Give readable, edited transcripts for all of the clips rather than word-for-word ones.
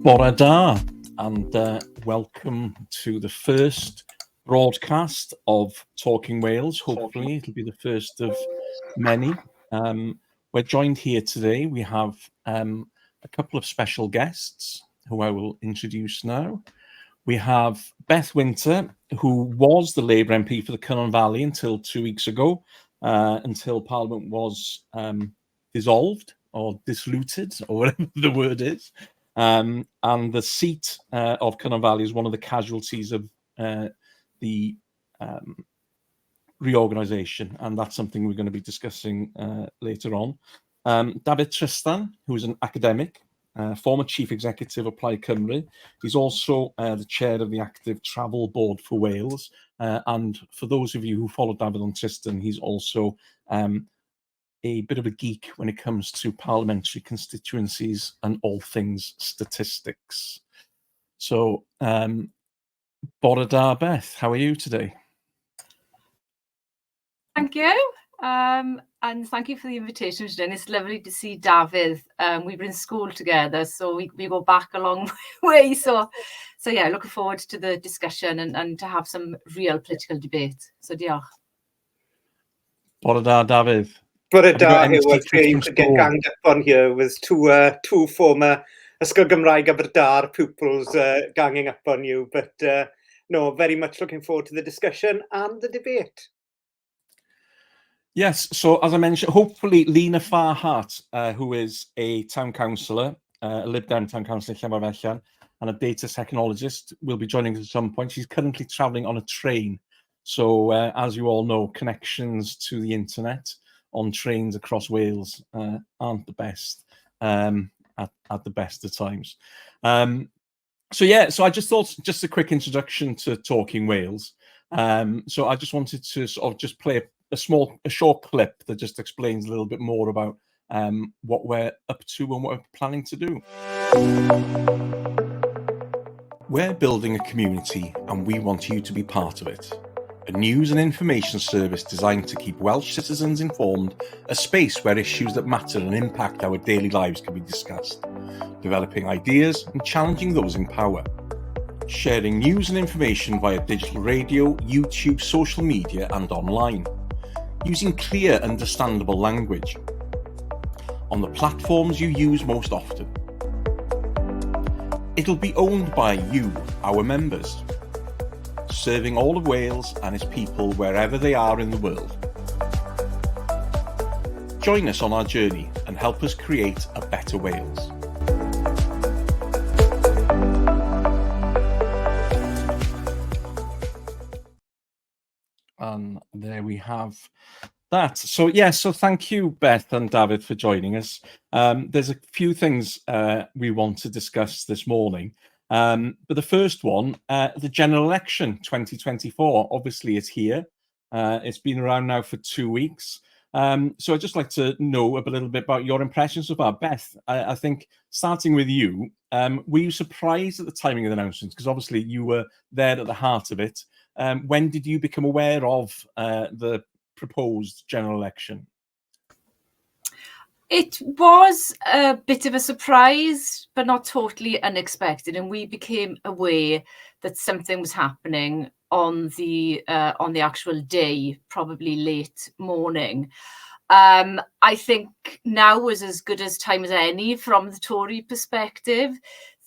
Bore da, and welcome to the first broadcast of Talking Wales. Hopefully it'll be the first of many. We're joined here today. We have a couple of special guests who I will introduce now. We have Beth Winter, who was the Labour MP for the Cynon Valley until 2 weeks ago, until Parliament was dissolved or disluted, or whatever the word is. And the seat of Cynon Valley is one of the casualties of the reorganisation, and that's something we're going to be discussing later on. Dafydd Trystan, who is an academic, former Chief Executive of Plaid Cymru. He's also the chair of the Active Travel Board for Wales. And for those of you who follow Dafydd on Trystan, he's also a bit of a geek when it comes to parliamentary constituencies and all things statistics. So, bore da, Beth, how are you today? Thank you. And thank you for the invitation today. And it's lovely to see Dafydd. We've been in school together, so we go back a long way. So yeah, looking forward to the discussion and to have some real political debate. So diolch. Bore da, Dafydd. Bore da, it was great to get ganged up on here with two former Ysgol Gymraeg Aberdâr pupils ganging up on you. But no, very much looking forward to the discussion and the debate. Yes, so as I mentioned, hopefully Lena Farhart, who is a town councillor, a Lib Dem town councillor in Cymru, and a data technologist, will be joining us at some point. She's currently travelling on a train. So as you all know, connections to the internet on trains across Wales aren't the best at the best of times. So I just thought just a quick introduction to Talking Wales. So I just wanted to sort of just play a short clip that just explains a little bit more about what we're up to and what we're planning to do. We're building a community and we want you to be part of it. A news and information service designed to keep Welsh citizens informed, a space where issues that matter and impact our daily lives can be discussed, developing ideas and challenging those in power. Sharing news and information via digital radio, YouTube, social media and online. Using clear, understandable language. On the platforms you use most often. It'll be owned by you, our members. Serving all of Wales and its people wherever they are in the world. Join us on our journey and help us create a better Wales. And there we have that. So so thank you, Beth and Dafydd, for joining us. There's a few things we want to discuss this morning. But the first one, the general election 2024, obviously it's here. It's been around now for 2 weeks. So I'd just like to know a little bit about your impressions so far. Beth, I think starting with you, were you surprised at the timing of the announcements? Because obviously you were there at the heart of it. When did you become aware of the proposed general election? It was a bit of a surprise, but not totally unexpected. And we became aware that something was happening on the actual day, probably late morning. I think now was as good as time as any from the Tory perspective.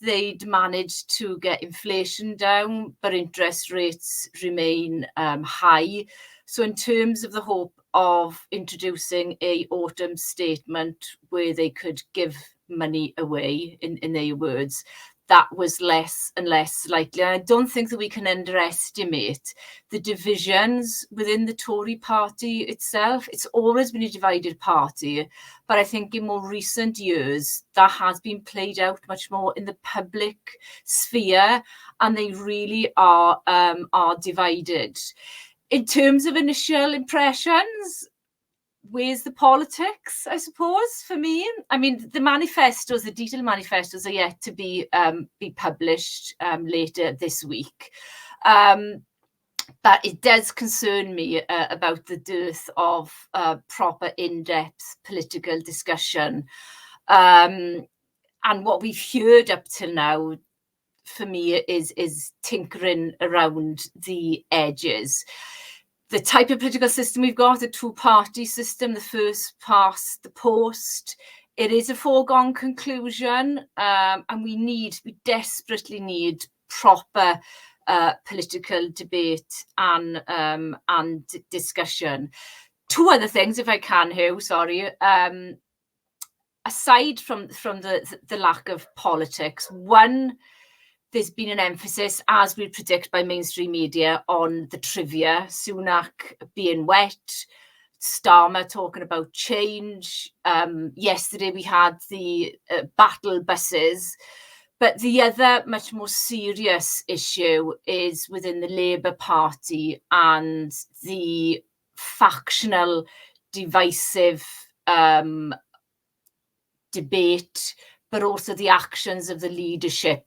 They'd managed to get inflation down, but interest rates remain high. So in terms of the hope of introducing a autumn statement where they could give money away, in their words, that was less and less likely. And I don't think that we can underestimate the divisions within the Tory party itself. It's always been a divided party, but I think in more recent years, that has been played out much more in the public sphere, and they really are divided. In terms of initial impressions, where's the politics, I suppose, for me? I mean, the manifestos, the detailed manifestos are yet to be published later this week. But it does concern me about the dearth of proper in-depth political discussion. And what we've heard up till now, for me, is tinkering around the edges. The type of political system we've got, a two-party system, the first past the post, it is a foregone conclusion, and we desperately need proper political debate and discussion. Two other things, if I can, Hugh, sorry. Aside from the lack of politics, one, there's been an emphasis, as we predict by mainstream media, on the trivia. Sunak being wet, Starmer talking about change. Yesterday we had the battle buses. But the other much more serious issue is within the Labour Party and the factional, divisive debate, but also the actions of the leadership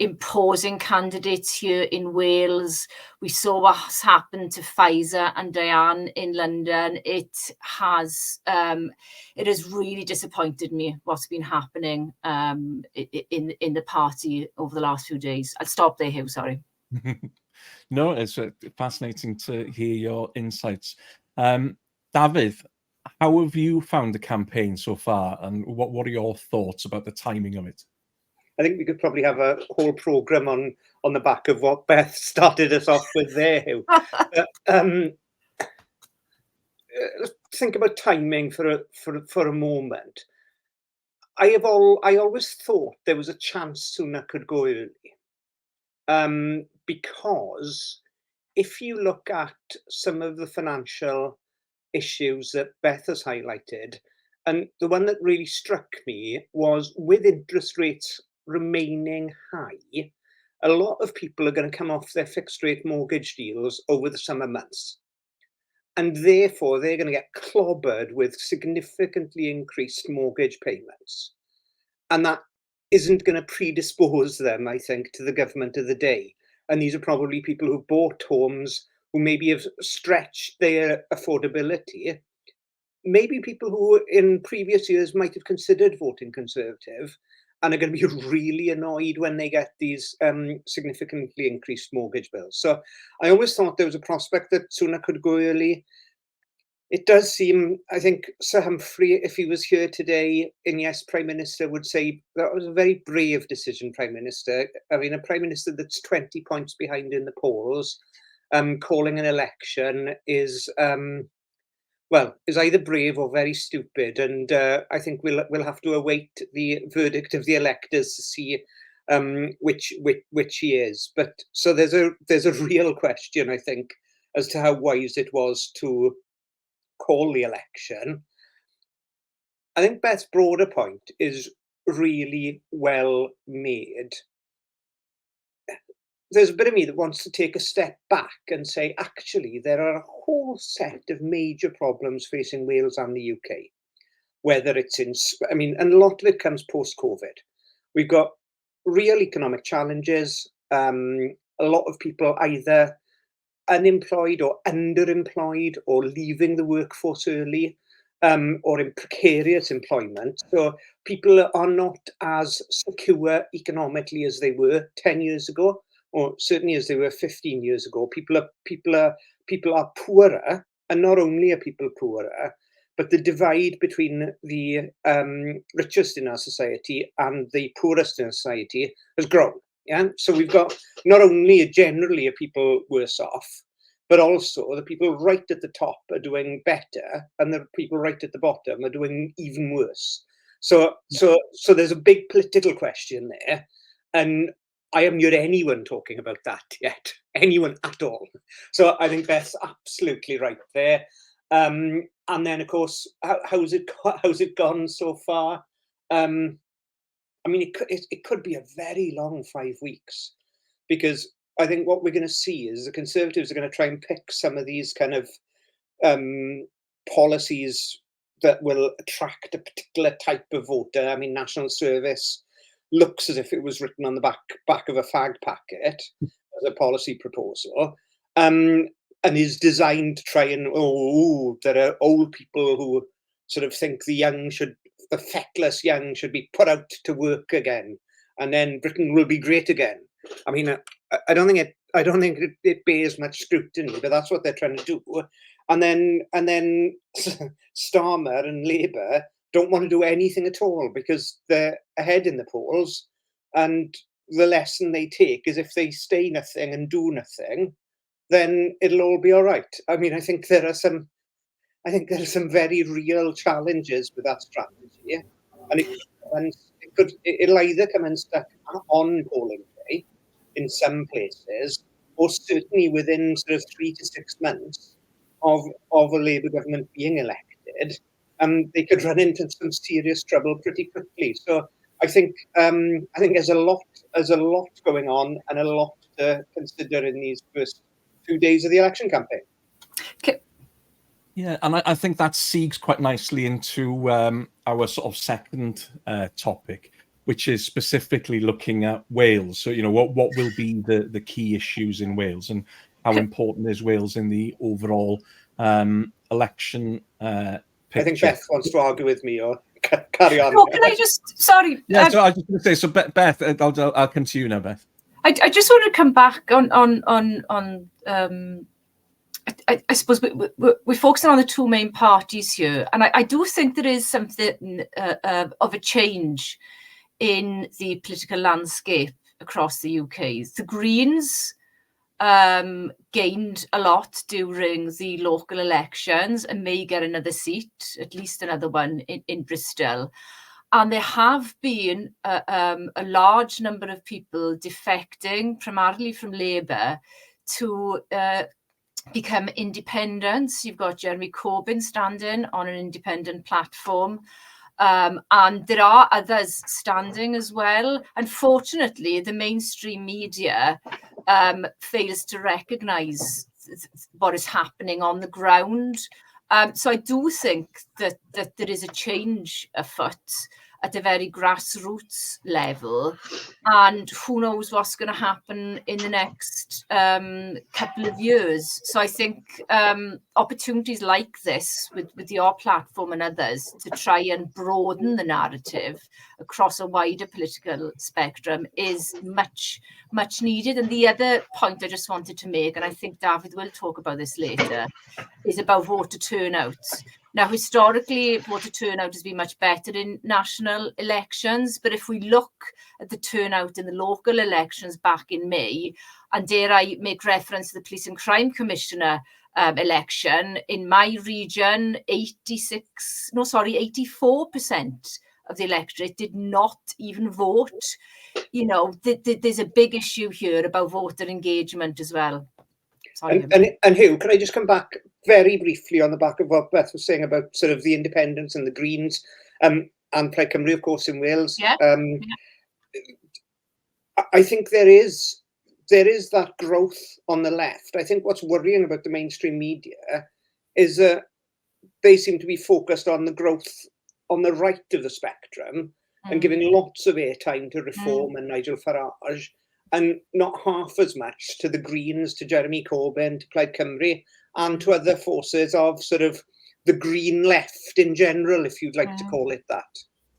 imposing candidates here in Wales. We saw what's happened to Pfizer and Diane in London. It has really disappointed me what's been happening in the party over the last few days. I'll stop there, Hugh, sorry. No, it's fascinating to hear your insights. Dafydd, how have you found the campaign so far, and what are your thoughts about the timing of it? I think we could probably have a whole programme on the back of what Beth started us off with there. Let's think about timing for a moment. I always thought there was a chance Sunak could go early, because if you look at some of the financial issues that Beth has highlighted, and the one that really struck me was, with interest rates remaining high, a lot of people are going to come off their fixed rate mortgage deals over the summer months. And therefore, they're going to get clobbered with significantly increased mortgage payments. And that isn't going to predispose them, I think, to the government of the day. And these are probably people who bought homes who maybe have stretched their affordability. Maybe people who in previous years might have considered voting Conservative and are going to be really annoyed when they get these significantly increased mortgage bills. So I always thought there was a prospect that Sunak could go early. It does seem, I think Sir Humphrey, if he was here today in Yes Prime Minister, would say that was a very brave decision, Prime Minister. I mean, a Prime Minister that's 20 points behind in the polls, calling an election is either brave or very stupid, and I think we'll have to await the verdict of the electors to see which he is. But so there's a real question, I think, as to how wise it was to call the election. I think Beth's broader point is really well made. There's a bit of me that wants to take a step back and say, actually, there are a whole set of major problems facing Wales and the UK, whether it's and a lot of it comes post-COVID. We've got real economic challenges, a lot of people either unemployed or underemployed or leaving the workforce early, or in precarious employment. So people are not as secure economically as they were 10 years ago, or certainly as they were 15 years ago. People are poorer, and not only are people poorer, but the divide between the richest in our society and the poorest in our society has grown. Yeah, so we've got not only generally are people worse off, but also the people right at the top are doing better, and the people right at the bottom are doing even worse. So there's a big political question there, and I haven't heard anyone talking about that yet, anyone at all. So I think Beth's absolutely right there. And then, of course, how's it gone so far? It could be a very long 5 weeks, because I think what we're going to see is the Conservatives are going to try and pick some of these kind of policies that will attract a particular type of voter. I mean, national service looks as if it was written on the back of a fag packet as a policy proposal, and is designed to try and, there are old people who sort of think the young should the feckless young should be put out to work again, and then Britain will be great again. I mean, I don't think it bears much scrutiny, but that's what they're trying to do. And then Starmer and Labour don't want to do anything at all because they're ahead in the polls, and the lesson they take is if they stay nothing and do nothing, then it'll all be all right. I mean, I think there are some very real challenges with that strategy, and it'll either come unstuck on polling day in some places, or certainly within sort of 3 to 6 months of a Labour government being elected, they could run into some serious trouble pretty quickly. So I think there's a lot going on and a lot to consider in these first 2 days of the election campaign. Okay. Yeah, and I think that segues quite nicely into our sort of second topic, which is specifically looking at Wales. So, what will be the key issues in Wales, and how important is Wales in the overall election picture? I think Beth wants to argue with me, or carry on. No, can I just, sorry. Yeah, so I was just going to say, so Beth, I'll come to you now, Beth. I just want to come back on I suppose we're focusing on the two main parties here, and I do think there is something of a change in the political landscape across the UK. The Greens gained a lot during the local elections and may get another seat, at least another one in Bristol. And there have been a large number of people defecting, primarily from Labour, to become independents. You've got Jeremy Corbyn standing on an independent platform. And there are others standing as well. Unfortunately, the mainstream media fails to recognise what is happening on the ground. So I do think that there is a change afoot at a very grassroots level, and who knows what's going to happen in the next couple of years. So I think opportunities like this with your platform and others to try and broaden the narrative across a wider political spectrum is much, much needed. And the other point I just wanted to make, and I think Dafydd will talk about this later, is about voter turnout. Now, historically, voter turnout has been much better in national elections, but if we look at the turnout in the local elections back in May, and dare I make reference to the Police and Crime Commissioner election, in my region, 84% of the electorate did not even vote. There's a big issue here about voter engagement as well. And Hugh, can I just come back very briefly on the back of what Beth was saying about sort of the independents and the Greens, and Plaid Cymru, of course, in Wales. Yeah. I think there is that growth on the left. I think what's worrying about the mainstream media is that they seem to be focused on the growth on the right of the spectrum and giving lots of airtime to Reform and Nigel Farage, and not half as much to the Greens, to Jeremy Corbyn, to Plaid Cymru, and to other forces of sort of the green left in general, if you'd like to call it that.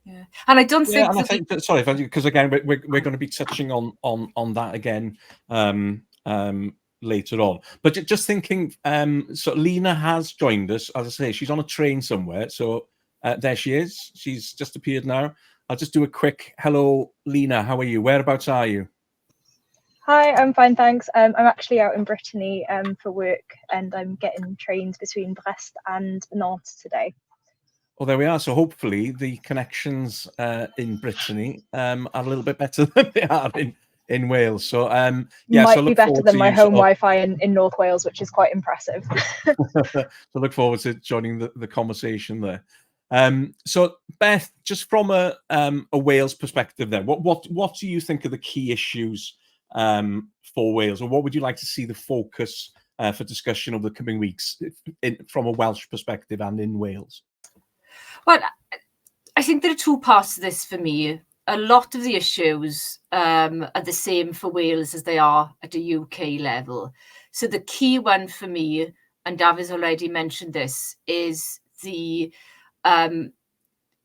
Yeah, and I don't think. Yeah, and I think that, sorry, because again, we're going to be touching on that again later on. But just thinking, so Lena has joined us. As I say, she's on a train somewhere. So there she is. She's just appeared now. I'll just do a quick hello, Lena. How are you? Whereabouts are you? Hi, I'm fine, thanks. I'm actually out in Brittany for work, and I'm getting trains between Brest and Nantes today. Well, there we are. So hopefully the connections in Brittany are a little bit better than they are in Wales. So yeah, might so be better than my home Wi-Fi in North Wales, which is quite impressive. So look forward to joining the conversation there. So Beth, just from a Wales perspective, then, what do you think are the key issues for Wales, or what would you like to see the focus for discussion over the coming weeks from a Welsh perspective and in Wales? Well, I think there are two parts to this for me. A lot of the issues are the same for Wales as they are at a UK level. So the key one for me, and Dafydd's already mentioned this, is the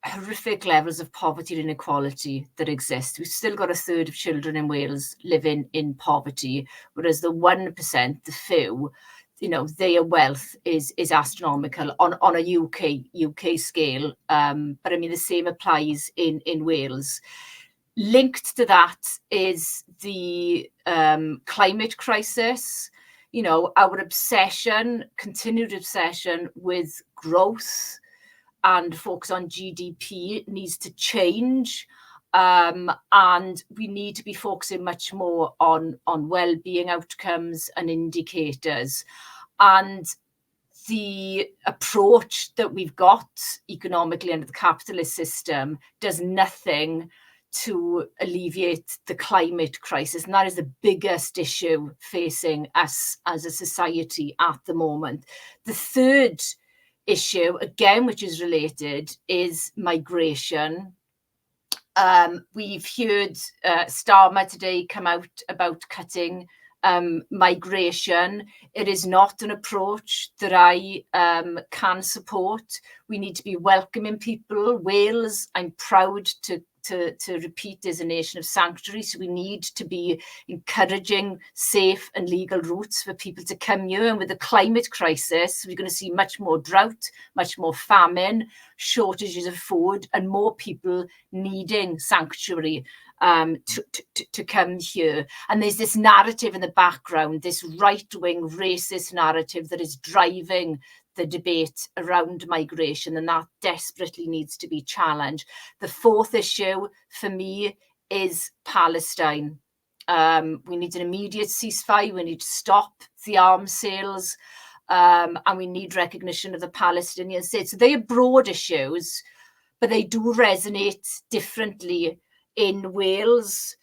horrific levels of poverty and inequality that exist. We've still got a third of children in Wales living in poverty, whereas the 1%, the few, their wealth is astronomical on a UK scale. But I mean, the same applies in Wales. Linked to that is the climate crisis. Our continued obsession with growth and focus on GDP needs to change. And we need to be focusing much more on well-being outcomes and indicators. And the approach that we've got economically under the capitalist system does nothing to alleviate the climate crisis. And that is the biggest issue facing us as a society at the moment. The third issue, again, which is related, is migration. We've heard Starmer today come out about cutting migration. It is not an approach that I can support. We need to be welcoming people. Wales, I'm proud to repeat, is a nation of sanctuary. So we need to be encouraging safe and legal routes for people to come here. And with the climate crisis, we're going to see much more drought, much more famine, shortages of food, and more people needing sanctuary to come here. And there's this narrative in the background, this right-wing racist narrative that is driving the debate around migration, and that desperately needs to be challenged. The fourth issue for me is Palestine. We need an immediate ceasefire. We need to stop the arms sales, and we need recognition of the Palestinian state. So they are broad issues, but they do resonate differently in Wales.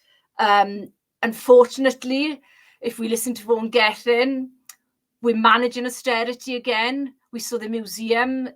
Unfortunately, if we listen to Vaughan Gethin, we're managing austerity again. We saw the museum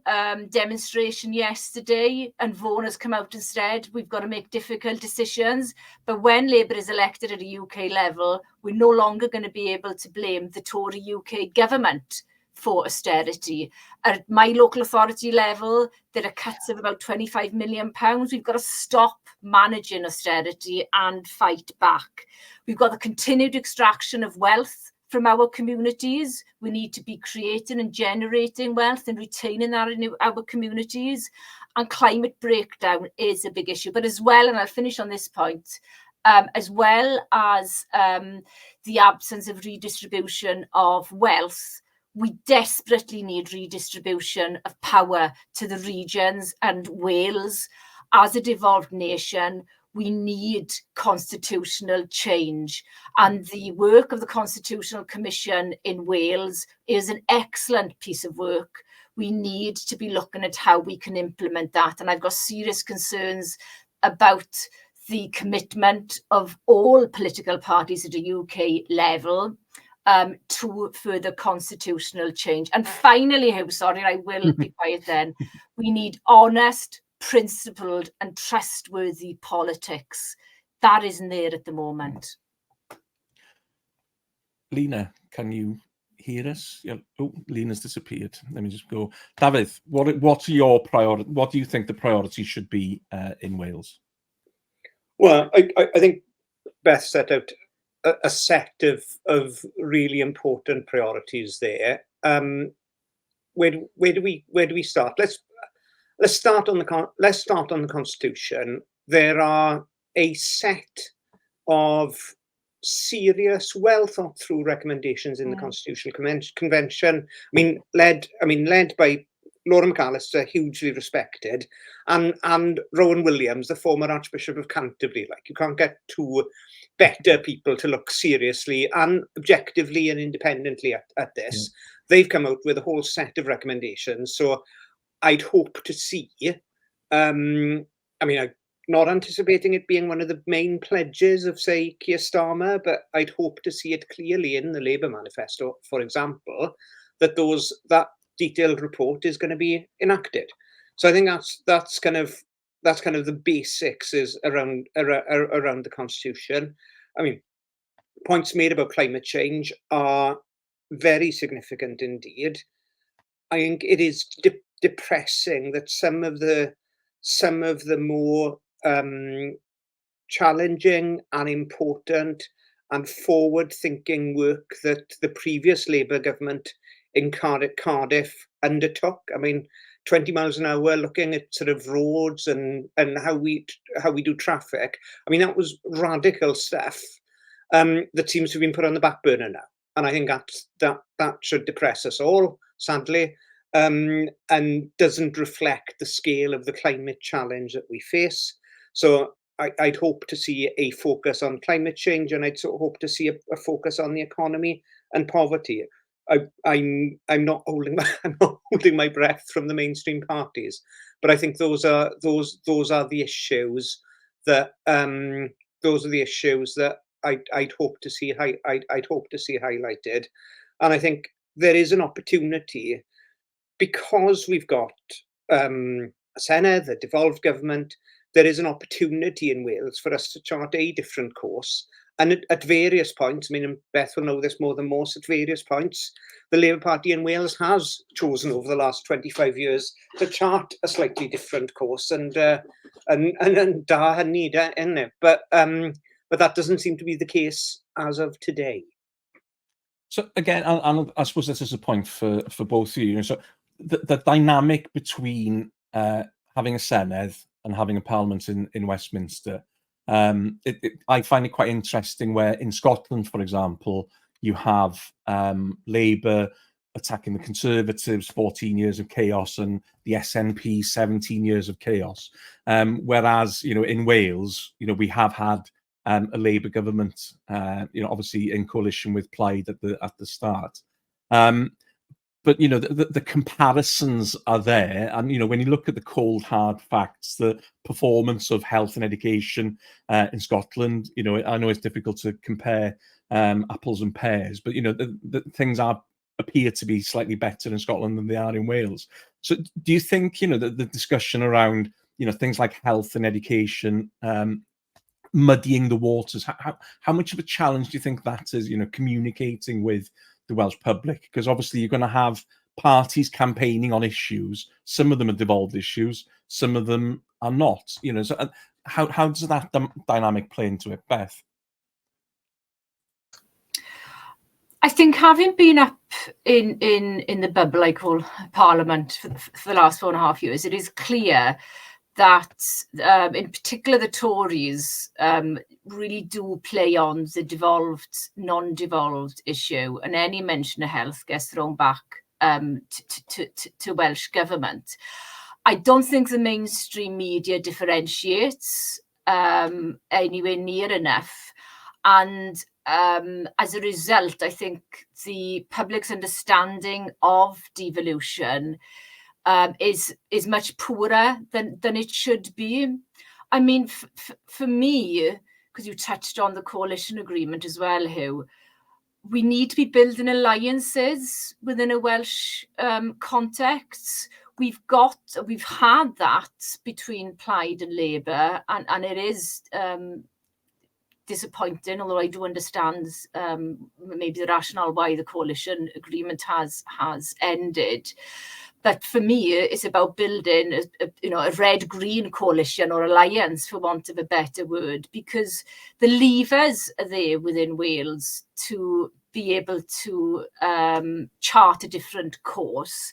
demonstration yesterday, and Vaughan has come out and said we've got to make difficult decisions. But when Labour is elected at a UK level, we're no longer going to be able to blame the Tory UK government for austerity. At my local authority level, there are cuts of about £25 million. We've got to stop managing austerity and fight back. We've got the continued extraction of wealth from our communities. We need to be creating and generating wealth and retaining that in our communities. And climate breakdown is a big issue. But as well, and I'll finish on this point, as well as the absence of redistribution of wealth, we desperately need redistribution of power to the regions. And Wales, as a devolved nation, we need constitutional change. And the work of the Constitutional Commission in Wales is an excellent piece of work. We need to be looking at how we can implement that. And I've got serious concerns about the commitment of all political parties at a UK level to further constitutional change. And finally, I will be quiet then, we need honest, principled and trustworthy politics. That isn't there at the moment. Lena, can you hear us? Yeah. Oh, Lena's disappeared. Let me just go. Dafydd, what's your priority? What do you think the priority should be in Wales? Well, I think Beth set out a set of really important priorities there. Where do we start? Let's start on the Constitution. There are a set of serious, well thought through recommendations in the Constitutional Convention. Led by Laura McAllister, hugely respected, and Rowan Williams, the former Archbishop of Canterbury. Like, you can't get two better people to look seriously and objectively and independently at this. They've come out with a whole set of recommendations. So I'd hope to see, I'm not anticipating it being one of the main pledges of, say, Keir Starmer, but I'd hope to see it clearly in the Labour manifesto, for example, that that detailed report is going to be enacted. So I think that's kind of the basics is around the Constitution. I mean, points made about climate change are very significant indeed. I think it is depressing that some of the some of the more challenging and important and forward-thinking work that the previous Labour government in Cardiff undertook. I mean, 20 miles an hour, looking at sort of roads and how we do traffic. I mean, that was radical stuff that seems to have been put on the back burner now. And I think that should depress us all, sadly, and doesn't reflect the scale of the climate challenge that we face. So I'd hope to see a focus on climate change, and I'd sort of hope to see a focus on the economy and poverty. I'm not holding my breath from the mainstream parties, but I think those are the issues that I'd hope to see highlighted, and I think there is an opportunity because we've got a Senedd, a devolved government. There is an opportunity in Wales for us to chart a different course. And at various points, I mean, and Beth will know this more than most, at various points, the Labour Party in Wales has chosen over the last 25 years to chart a slightly different course, and da hynny in it. But that doesn't seem to be the case as of today. So again, and I suppose this is a point for both of you. So the dynamic between having a Senedd and having a Parliament in Westminster, I find it quite interesting where in Scotland, for example, you have Labour attacking the Conservatives, 14 years of chaos, and the SNP, 17 years of chaos. Whereas, in Wales, we have had a Labour government, obviously in coalition with Plaid at the start. But the comparisons are there, and when you look at the cold hard facts, the performance of health and education in Scotland, I know it's difficult to compare apples and pears, but the things appear to be slightly better in Scotland than they are in Wales. So do you think the discussion around things like health and education muddying the waters, how much of a challenge do you think that is, communicating with the Welsh public? Because obviously you're going to have parties campaigning on issues. Some of them are devolved issues, some of them are not. So how does that dynamic play into it, Beth? I think having been up in the bubble I call Parliament for the last 4.5 years, it is clear that in particular the Tories really do play on the devolved, non-devolved issue, and any mention of health gets thrown back to Welsh Government. I don't think the mainstream media differentiates anywhere near enough, and as a result, I think the public's understanding of devolution is much poorer than it should be. I mean, for me, because you touched on the coalition agreement as well, Hugh, we need to be building alliances within a Welsh context. We've had that between Plaid and Labour, and it is disappointing, although I do understand maybe the rationale why the coalition agreement has ended. But for me, it's about building a red-green coalition or alliance, for want of a better word, because the levers are there within Wales to be able to chart a different course.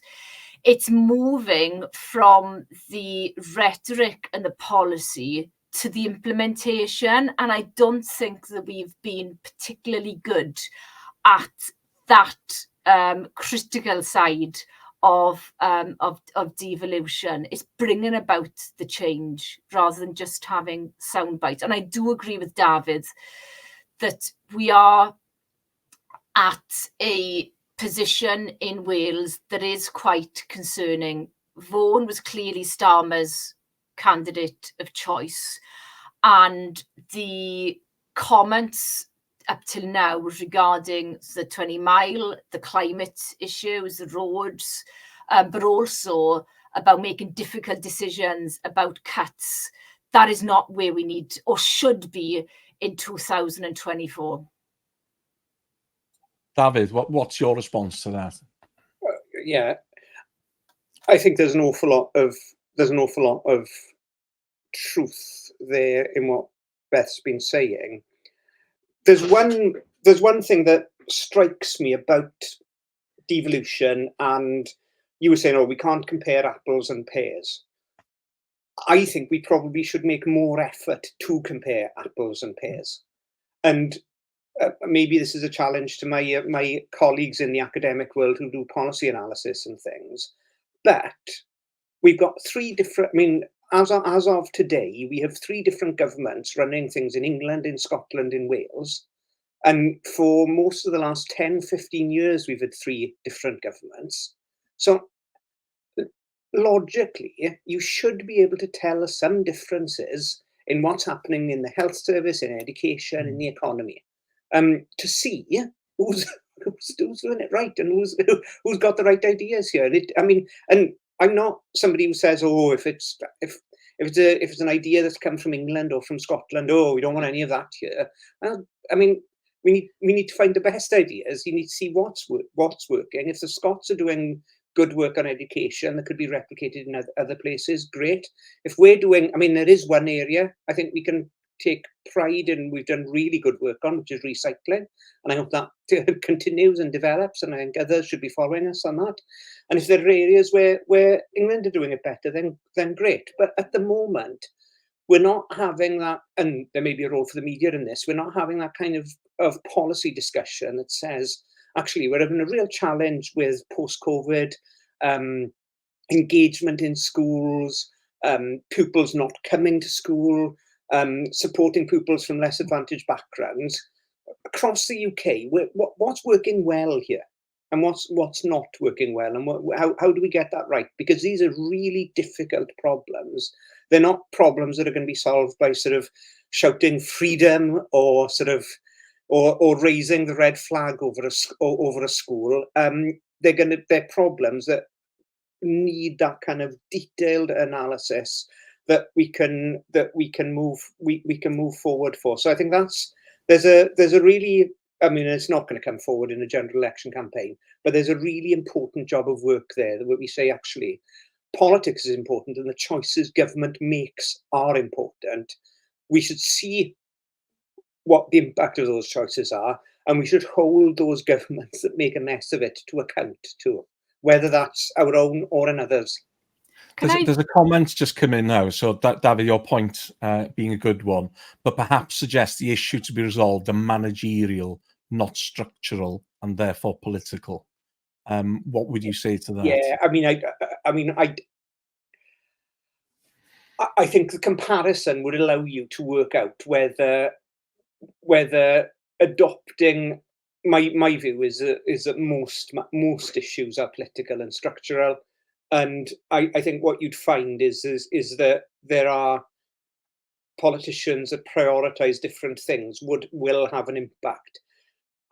It's moving from the rhetoric and the policy to the implementation, and I don't think that we've been particularly good at that critical side of devolution. Is bringing about the change rather than just having sound bites. And I do agree with Dafydd that we are at a position in Wales that is quite concerning. Vaughan was clearly Starmer's candidate of choice, and the comments up till now regarding the 20 mile, the climate issues, the roads, but also about making difficult decisions about cuts. That is not where we need or should be in 2024. Dafydd, what's your response to that? Yeah, I think there's an awful lot of truth there in what Beth's been saying. There's one thing that strikes me about devolution, and you were saying, oh, we can't compare apples and pears. I think we probably should make more effort to compare apples and pears. And maybe this is a challenge to my colleagues in the academic world who do policy analysis and things. But we've got three different, I mean, as of today, we have three different governments running things in England, in Scotland, in Wales. And for most of the last 10, 15 years, we've had three different governments. So logically, you should be able to tell us some differences in what's happening in the health service, in education, in the economy, to see who's doing it right and who's got the right ideas here. And I'm not somebody who says, oh, if it's an idea that's come from England or from Scotland, oh, we don't want any of that here. I mean, we need to find the best ideas. You need to see what's working. If the Scots are doing good work on education that could be replicated in other places, great. If we're doing, I mean, there is one area I think we can take pride in, we've done really good work on, which is recycling. And I hope that continues and develops, and I think others should be following us on that. And if there are areas where England are doing it better, then great. But at the moment, we're not having that, and there may be a role for the media in this, we're not having that kind of policy discussion that says, actually, we're having a real challenge with post-COVID engagement in schools, pupils not coming to school, supporting pupils from less advantaged backgrounds. Across the UK, what's working well here? And what's not working well? And how do we get that right? Because these are really difficult problems. They're not problems that are going to be solved by sort of shouting freedom or sort of or raising the red flag over a school. They're problems that need that kind of detailed analysis that we can move forward for. So I think there's a really, I mean, it's not going to come forward in a general election campaign, but there's a really important job of work there where we say, actually, politics is important and the choices government makes are important. We should see what the impact of those choices are, and we should hold those governments that make a mess of it to account too, whether that's our own or another's. There's a comment just come in now. So, Dafydd, your point being a good one, but perhaps suggest the issue to be resolved are managerial, not structural, and therefore political. What would you say to that? Yeah, I think the comparison would allow you to work out whether adopting, my view is that most issues are political and structural. And I think what you'd find is that there are politicians that prioritize different things will have an impact.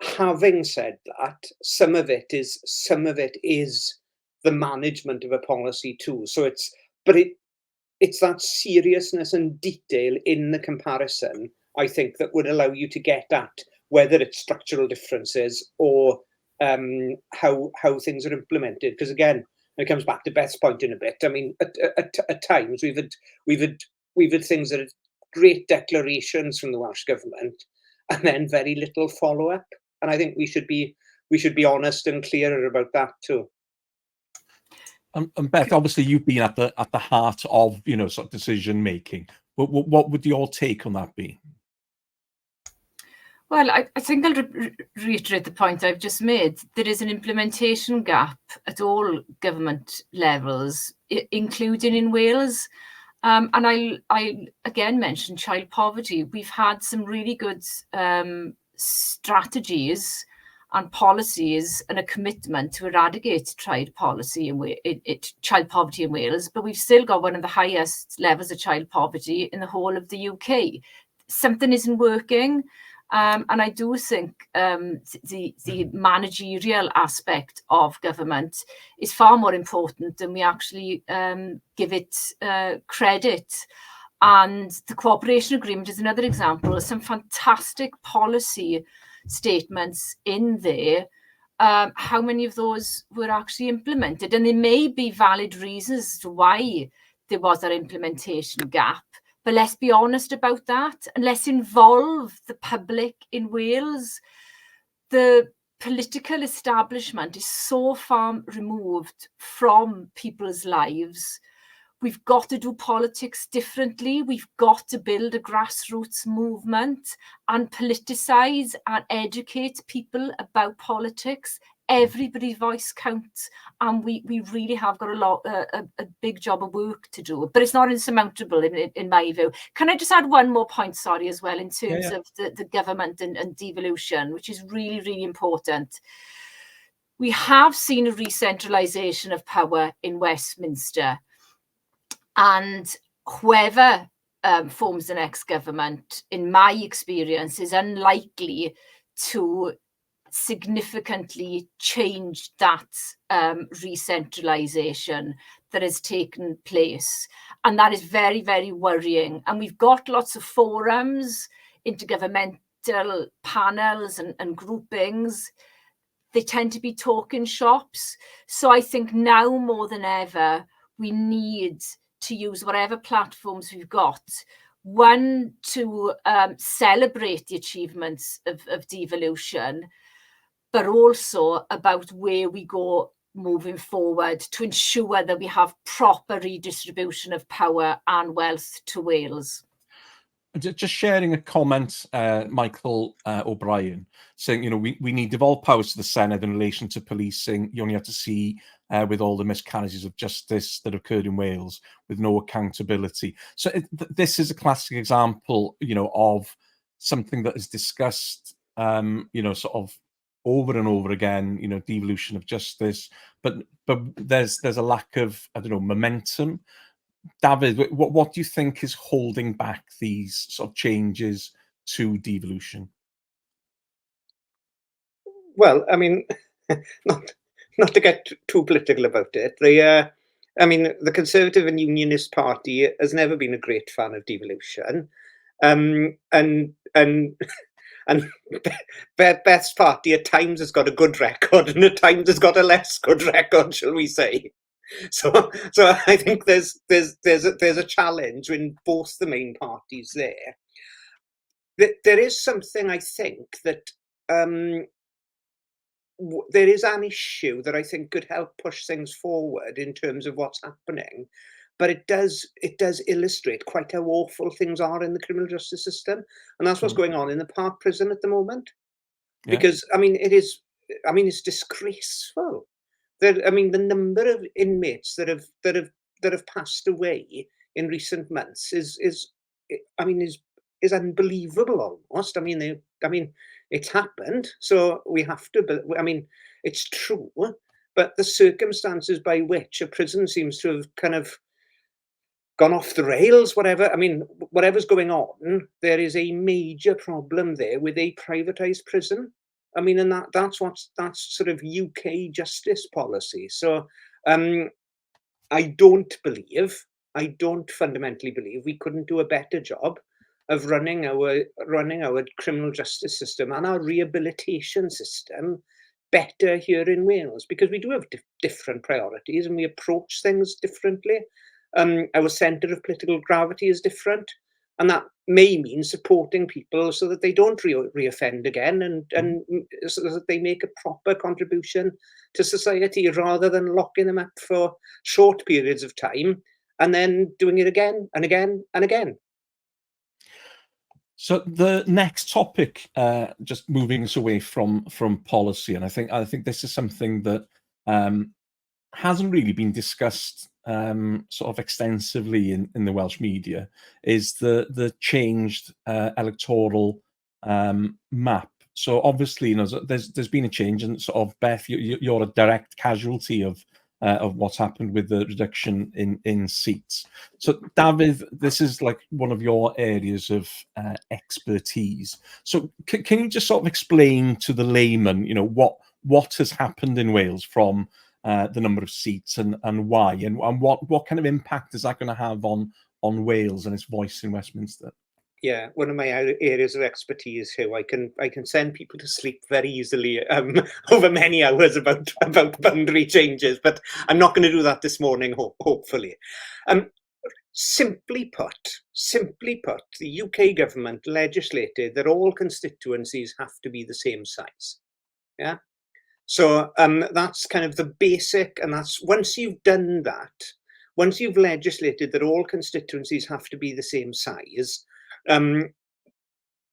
Having said that, some of it is the management of a policy too. So it's that seriousness and detail in the comparison, I think, that would allow you to get at whether it's structural differences or how things are implemented. Because again, it comes back to Beth's point in a bit. I mean, at times we've had things that are great declarations from the Welsh government, and then very little follow up. And I think we should be honest and clearer about that too. And Beth, obviously, you've been at the heart of sort of decision making. What would your take on that be? Well, I think I'll reiterate the point I've just made. There is an implementation gap at all government levels, including in Wales. And I again mention child poverty. We've had some really good strategies and policies and a commitment to eradicate child poverty in Wales, but we've still got one of the highest levels of child poverty in the whole of the UK. Something isn't working. And I do think the managerial aspect of government is far more important than we actually give it credit. And the cooperation agreement is another example of some fantastic policy statements in there. How many of those were actually implemented? And there may be valid reasons as to why there was that implementation gap. But let's be honest about that, and let's involve the public in Wales. The political establishment is so far removed from people's lives. We've got to do politics differently. We've got to build a grassroots movement and politicise and educate people about politics. Everybody's voice counts, and we really have got a big job of work to do, but it's not insurmountable in my view. Can I just add one more point, sorry, as well, in terms of the government and devolution, which is really, really important. We have seen a recentralisation of power in Westminster, and whoever forms the next government, in my experience, is unlikely to significantly change that recentralisation that has taken place. And that is very, very worrying. And we've got lots of forums, intergovernmental panels and groupings. They tend to be talking shops. So I think now more than ever, we need to use whatever platforms we've got. One, to celebrate the achievements of devolution, but also about where we go moving forward to ensure that we have proper redistribution of power and wealth to Wales. Just sharing a comment, Michael O'Brien, saying, we need devolved powers to the Senedd in relation to policing. You only have to see with all the miscarriages of justice that occurred in Wales with no accountability. So this is a classic example, of something that is discussed, sort of over and over again, devolution of justice, but there's a lack of, momentum. Dafydd, what do you think is holding back these sort of changes to devolution? Well, I mean, not to get too political about it. The Conservative and Unionist Party has never been a great fan of devolution, and Beth's party at times has got a good record, and at times has got a less good record, shall we say? So I think there's a challenge in both the main parties there. There is something, I think, that there is an issue that I think could help push things forward in terms of what's happening, but it does illustrate quite how awful things are in the criminal justice system, and that's what's going on in the Park prison at the moment. Yeah. Because it's disgraceful. The number of inmates that have passed away in recent months is unbelievable almost. It's happened, so we have to. It's true, but the circumstances by which a prison seems to have kind of gone off the rails, whatever's going on, there is a major problem there with a privatized prison. And that's sort of UK justice policy. So I don't fundamentally believe we couldn't do a better job of running our criminal justice system and our rehabilitation system better here in Wales, because we do have different priorities and we approach things differently. Our centre of political gravity is different, and that may mean supporting people so that they don't reoffend again, and so that they make a proper contribution to society, rather than locking them up for short periods of time and then doing it again and again and again. So the next topic, just moving us away from policy, and I think this is something that hasn't really been discussed sort of extensively in the Welsh media, is the changed electoral map. So obviously, there's been a change, and sort of, Beth, you're a direct casualty of what's happened with the reduction in seats. So Dafydd, this is like one of your areas of expertise. So can you just sort of explain to the layman, what has happened in Wales from the number of seats and why, and what kind of impact is that going to have on Wales and its voice in Westminster? Yeah, one of my areas of expertise here. I can send people to sleep very easily over many hours about boundary changes, but I'm not going to do that this morning, hopefully. simply put, the UK government legislated that all constituencies have to be the same size. Yeah. So that's kind of the basic, and that's once you've done that, once you've legislated that all constituencies have to be the same size,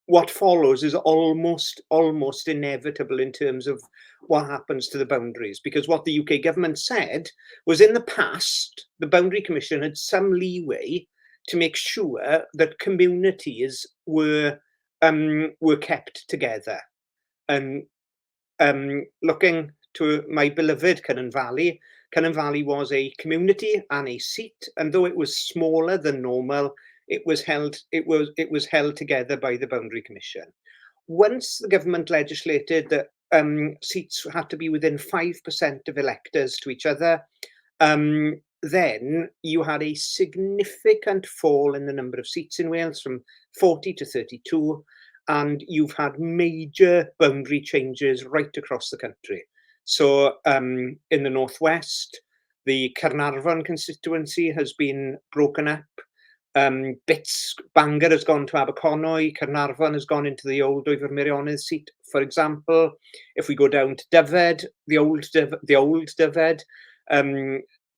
what follows is almost inevitable in terms of what happens to the boundaries. Because what the UK government said was, in the past, the Boundary Commission had some leeway to make sure that communities were kept together. And looking to my beloved Cynon Valley was a community and a seat, and though it was smaller than normal, it was held together by the Boundary Commission. Once the government legislated that seats had to be within 5% of electors to each other, then you had a significant fall in the number of seats in Wales from 40 to 32, and you've had major boundary changes right across the country. So in the northwest, the Caernarfon constituency has been broken up. Bangor has gone to Aberconwy, Caernarfon has gone into the old Dwyfor Meirionnydd seat, for example. If we go down to Dafydd, the old Dafydd,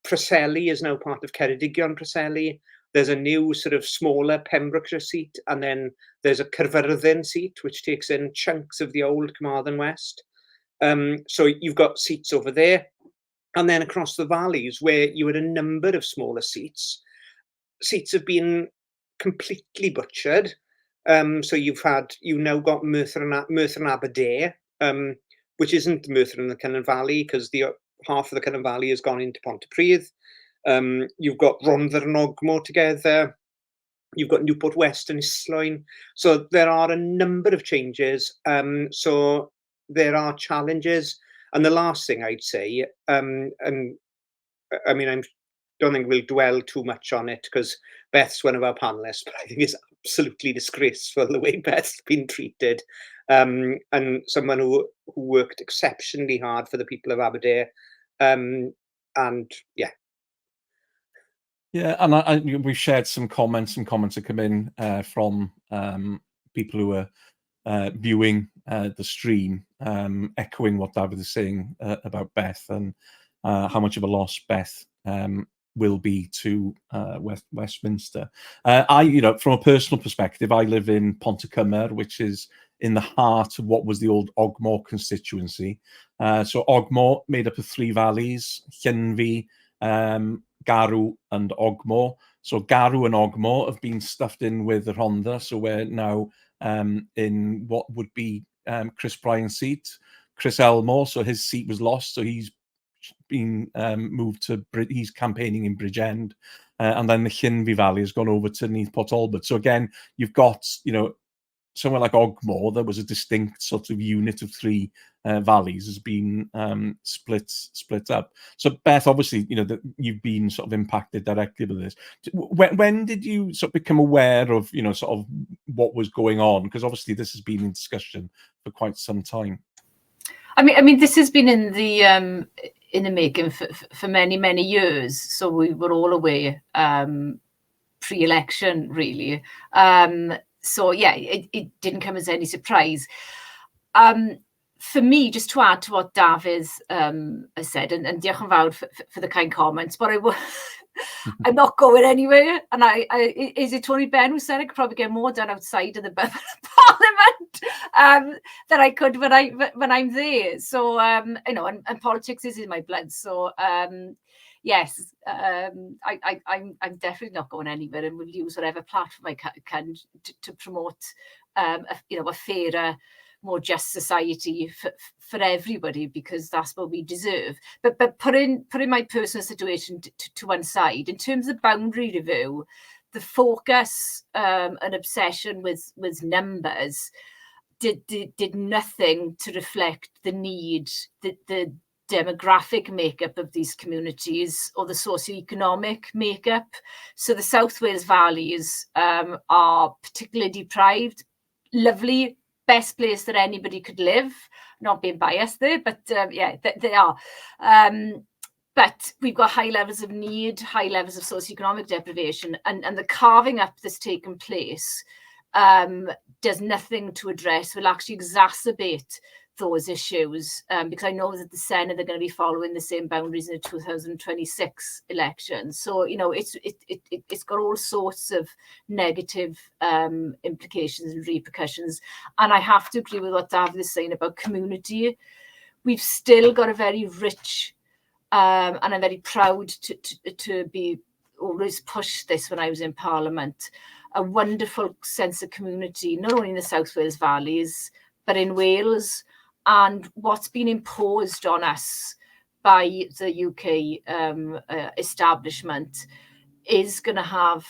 Preseli is now part of Ceredigion Preseli. There's a new sort of smaller Pembrokeshire seat, and then there's a Caerfyrddin seat, which takes in chunks of the old Carmarthen West. So you've got seats over there. And then across the valleys, where you had a number of smaller seats have been completely butchered. So you've now got Merthyr and Aberdare, which isn't Merthyr and the Cynon Valley, because the half of the Cynon Valley has gone into Pontypridd. You've got Rhondda and Ogmore together. You've got Newport West and Islwyn. So there are a number of changes. So there are challenges. And the last thing I'd say, and I mean, I don't think we'll dwell too much on it because Beth's one of our panelists, but I think it's absolutely disgraceful the way Beth's been treated. And someone who worked exceptionally hard for the people of Aberdare. And yeah. Yeah, and we've shared some comments that come in from people who are viewing the stream, echoing what Dafydd is saying about Beth and how much of a loss Beth will be to Westminster. From a personal perspective, I live in Pontycymru, which is in the heart of what was the old Ogmore constituency. So Ogmore made up of 3 valleys: Llanvi, Garw and Ogmore. So Garw and Ogmore have been stuffed in with Rhondda. So we're now in what would be Chris Bryan's seat. Chris Elmore, so his seat was lost. So he's been moved to, he's campaigning in Bridgend. And then the Llanvi Valley has gone over to Neath Port Talbot. So again, you've got, somewhere like Ogmore, there was a distinct sort of unit of 3 valleys has been split up. So Beth, obviously, that you've been sort of impacted directly by this. When did you sort of become aware of, sort of what was going on? Because obviously this has been in discussion for quite some time. I mean, this has been in the making for many years. So we were all aware pre-election, really. So yeah, it didn't come as any surprise. For me, just to add to what Dafydd has said, and diolch yn fawr for the kind comments, but I'm not going anywhere. And is it Tony Benn who said I could probably get more done outside of the Parliament than I could when I'm there. So and politics is in my blood. So yes, I'm definitely not going anywhere, and will use whatever platform I can to promote a fairer, more just society for everybody, because that's what we deserve. But putting my personal situation to one side, in terms of boundary review, the focus and obsession with numbers did nothing to reflect the need, the demographic makeup of these communities or the socioeconomic makeup. So the South Wales valleys are particularly deprived. Lovely, best place that anybody could live. Not being biased there, but yeah, they are. But we've got high levels of need, high levels of socioeconomic deprivation, and the carving up that's taken place does nothing to address, will actually exacerbate those issues, because I know that the Senate are going to be following the same boundaries in the 2026 election. So, you know, it's got all sorts of negative implications and repercussions. And I have to agree with what Dafydd is saying about community. We've still got a very rich, and I'm very proud to be always pushed this when I was in Parliament, a wonderful sense of community, not only in the South Wales valleys, but in Wales. And what's been imposed on us by the UK establishment is going to have,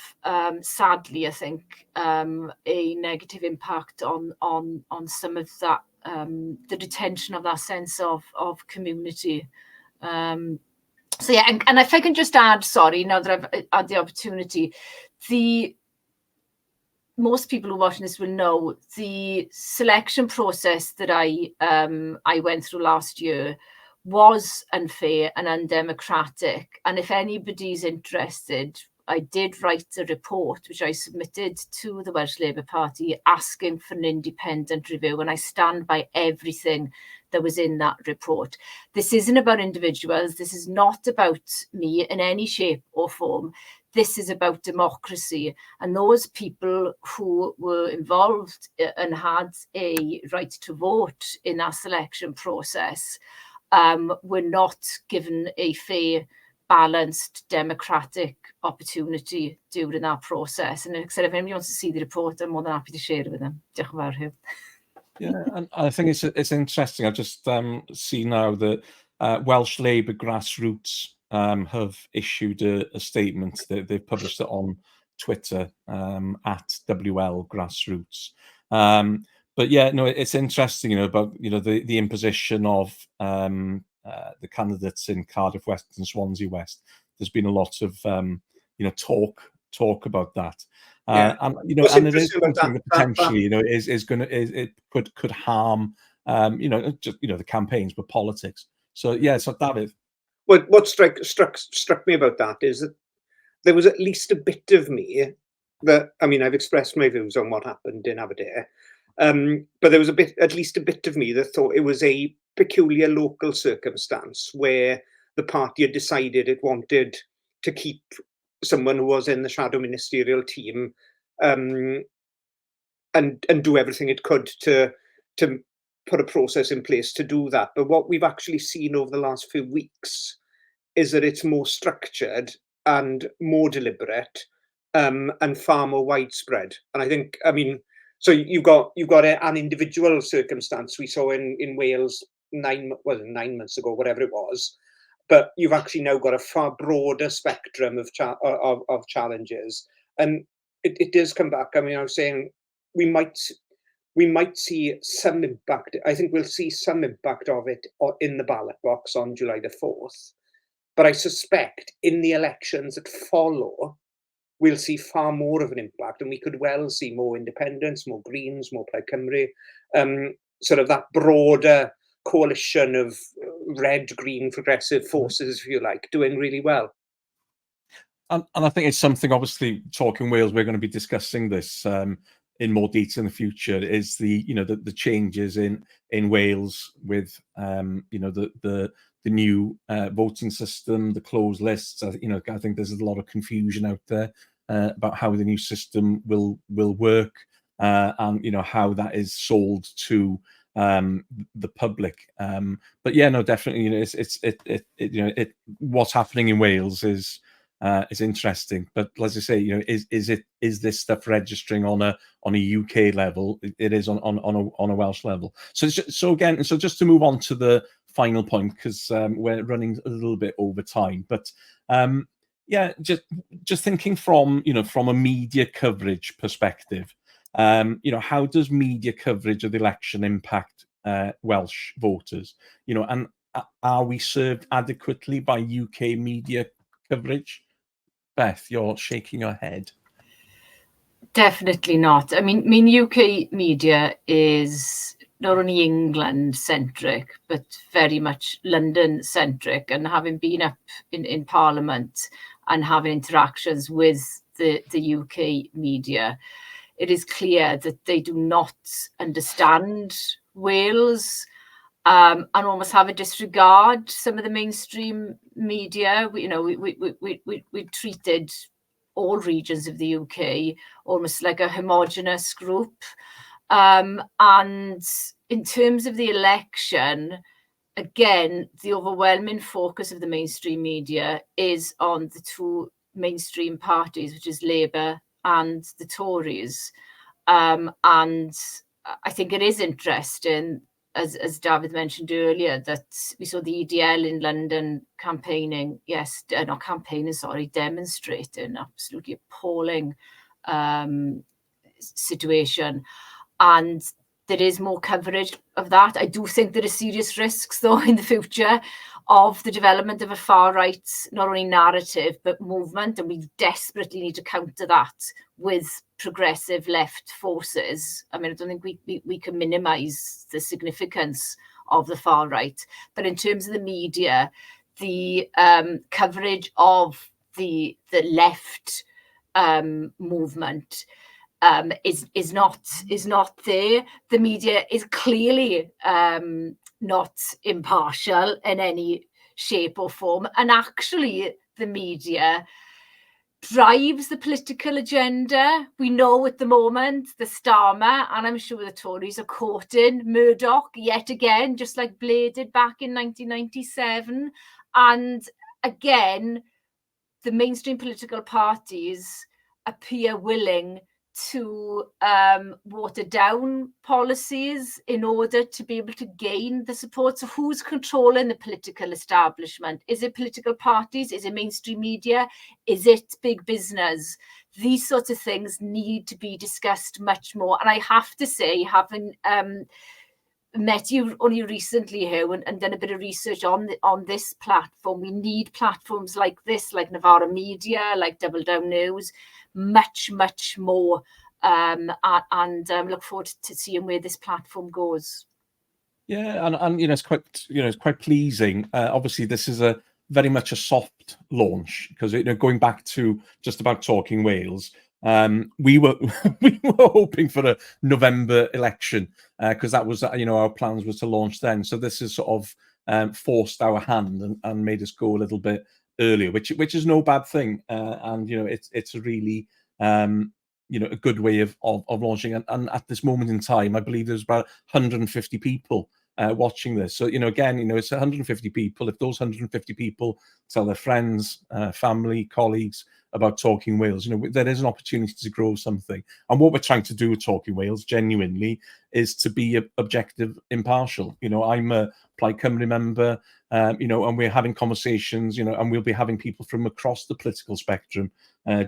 sadly, I think, a negative impact on some of that, the detention of that sense of community. So yeah, and if I can just add, sorry, now that I've had the opportunity, most people who are watching this will know the selection process that I went through last year was unfair and undemocratic. And if anybody's interested, I did write a report which I submitted to the Welsh Labour Party asking for an independent review, and I stand by everything that was in that report. This isn't about individuals. This is not about me in any shape or form. This is about democracy, and those people who were involved and had a right to vote in that selection process were not given a fair, balanced, democratic opportunity during that process. And like I said, if anybody wants to see the report, I'm more than happy to share it with them. Diolch yn fawr, Hugh. Yeah, and I think it's interesting. I just see now that Welsh Labour grassroots have issued a statement. They've published it on Twitter at WL Grassroots. But yeah, no, it's interesting, you know, about, you know, the imposition of the candidates in Cardiff West and Swansea West. There's been a lot of you know, talk about that. And you know, and it is something that potentially, you know, it could harm you know, just, you know, the campaigns, but politics. So yeah, so Dafydd. What struck me about that is that there was at least a bit of me that, I mean, I've expressed my views on what happened in Aberdeen, but there was at least a bit of me that thought it was a peculiar local circumstance where the party had decided it wanted to keep someone who was in the shadow ministerial team, and do everything it could to put a process in place to do that. But what we've actually seen over the last few weeks is that it's more structured and more deliberate, and far more widespread. And I think, I mean, so you've got an individual circumstance we saw in Wales 9 months ago, whatever it was. But you've actually now got a far broader spectrum of challenges, and it does come back. I mean, I was saying we might see some impact. I think we'll see some impact of it in the ballot box on July the 4th. But I suspect in the elections that follow, we'll see far more of an impact, and we could well see more independents, more Greens, more Plaid Cymru, sort of that broader coalition of red, green, progressive forces, if you like, doing really well. And I think it's something, obviously, Talking Wales, we're going to be discussing this in more detail in the future, is the, you know, the changes in Wales with, you know, the new voting system, the closed lists. You know, I think there's a lot of confusion out there about how the new system will work, and, you know, how that is sold to the public. But yeah, no, definitely, you know, what's happening in Wales is interesting. But as I say, you know, is this stuff registering on a UK level? It is on a Welsh level. So just to move on to the final point, because we're running a little bit over time. But yeah, just thinking from, you know, from a media coverage perspective, you know, how does media coverage of the election impact Welsh voters? You know, and are we served adequately by UK media coverage? Beth, you're shaking your head. Definitely not. I mean, UK media is not only England-centric, but very much London-centric. And having been up in Parliament and having interactions with the UK media, it is clear that they do not understand Wales, and almost have a disregard some of the mainstream media. We treated all regions of the UK almost like a homogenous group. And in terms of the election, again, the overwhelming focus of the mainstream media is on the two mainstream parties, which is Labour and the Tories. And I think it is interesting, as Dafydd mentioned earlier, that we saw the EDL in London campaigning, demonstrating absolutely appalling situation. And there is more coverage of that. I do think there are serious risks, though, in the future of the development of a far-right, not only narrative, but movement. And we desperately need to counter that with progressive left forces. I mean, I don't think we can minimise the significance of the far-right. But in terms of the media, the coverage of the left movement is not there. The media is clearly not impartial in any shape or form, and actually the media drives the political agenda. We know at the moment the Starmer, and I'm sure the Tories are courting Murdoch yet again, just like Blair did back in 1997. And again, the mainstream political parties appear willing to water down policies in order to be able to gain the support. So who's controlling the political establishment? Is it political parties? Is it mainstream media? Is it big business? These sorts of things need to be discussed much more. And I have to say, having met you only recently here and done a bit of research on this platform, we need platforms like this, like Novara Media, like Double Down News, much more, and look forward to seeing where this platform goes. Yeah, and it's quite pleasing. Obviously, this is a very much a soft launch because going back to just about Talking Wales, we were hoping for a November election because that was our plans was to launch then. So this has sort of forced our hand and made us go a little bit earlier, which is no bad thing, and it's a really a good way of launching. And at this moment in time, I believe there's about 150 people watching this. So again, it's 150 people. If those 150 people tell their friends, family, colleagues about Talking Wales, there is an opportunity to grow something. And what we're trying to do with Talking Wales genuinely is to be objective, impartial. I'm a Plaid Cymru member, and we're having conversations, and we'll be having people from across the political spectrum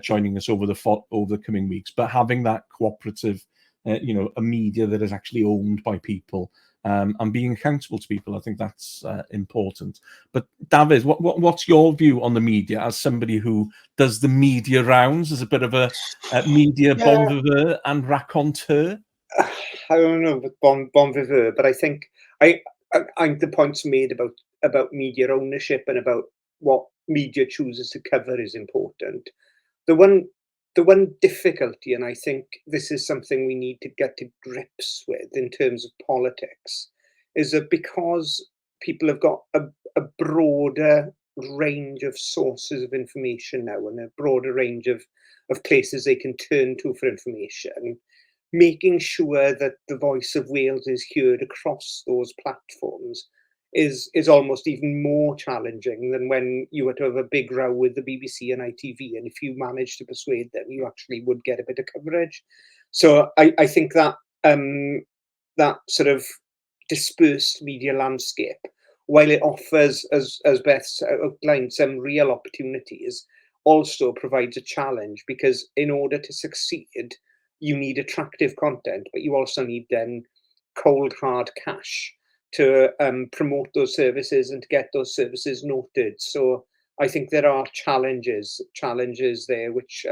joining us over the coming weeks. But having that cooperative, a media that is actually owned by people, and being accountable to people, I think that's important. But Dafydd, what's your view on the media as somebody who does the media rounds, as a bit of a media bon vivant and raconteur? I don't know about bon vivant, but I think the points made about media ownership and about what media chooses to cover is important. The one difficulty, and I think this is something we need to get to grips with in terms of politics, is that because people have got a broader range of sources of information now and a broader range of places they can turn to for information, making sure that the voice of Wales is heard across those platforms is almost even more challenging than when you were to have a big row with the BBC and ITV, and if you managed to persuade them, you actually would get a bit of coverage. So I think that that sort of dispersed media landscape, while it offers, as Beth outlined, some real opportunities, also provides a challenge, because in order to succeed, you need attractive content, but you also need then cold hard cash to promote those services and to get those services noted. So I think there are challenges there, which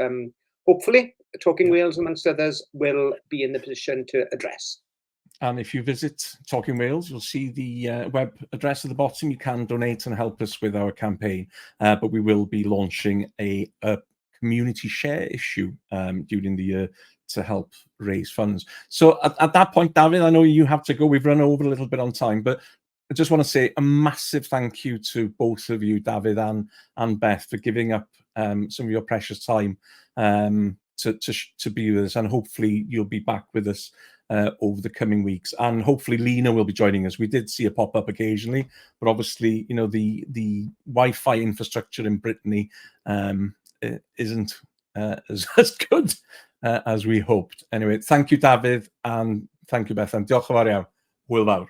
hopefully Talking Wales, amongst others, will be in the position to address. And if you visit Talking Wales, you'll see the web address at the bottom. You can donate and help us with our campaign. But we will be launching a community share issue during the year to help raise funds. So at that point, Dafydd, I know you have to go. We've run over a little bit on time, but I just want to say a massive thank you to both of you, Dafydd and Beth, for giving up some of your precious time to be with us, and hopefully you'll be back with us over the coming weeks, and hopefully Lena will be joining us. We did see a pop up occasionally, but obviously, you know, the Wi-Fi infrastructure in Brittany isn't as good as we hoped. Anyway, thank you, Dafydd, and thank you, Beth, and diolch yn fawr iawn. Hwyl fawr.